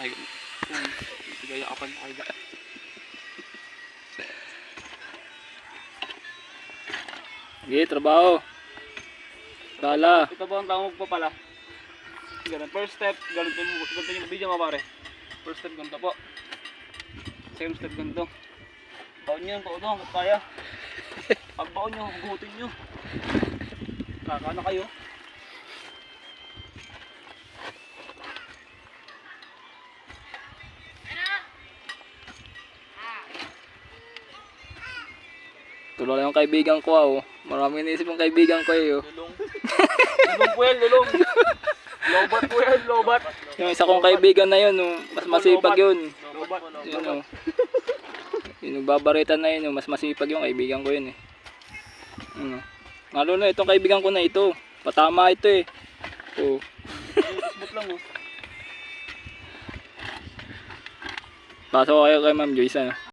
nakahiga. Gaya ka pa nakahiga. Sige, trabaho. Dala. Ito po ang tawag po pala. Ganun. First step, ganito yung video mga pare. First step, ganito po. Second step, ganito. Baon nyo yung todo, hanggat kaya. Pag baon nyo, hugutin nyo. Kakana kayo. Tulad yung kaibigan ko oh. Marami naisip yung kaibigan ko eh oh. Lulong. Lulong po yan, lulong. Lobat po yan, lobat. Yung isa kong kaibigan na yun oh, mas masipag yun. Lobat. Yun oh. Yung babarita na yun oh, mas masipag yung kaibigan ko yun eh. Ano? Lalo na itong kaibigan ko na ito. Patama ito eh. Oh. Smooth lang oh. Pasok kayo kay Ma'am Joyce ano.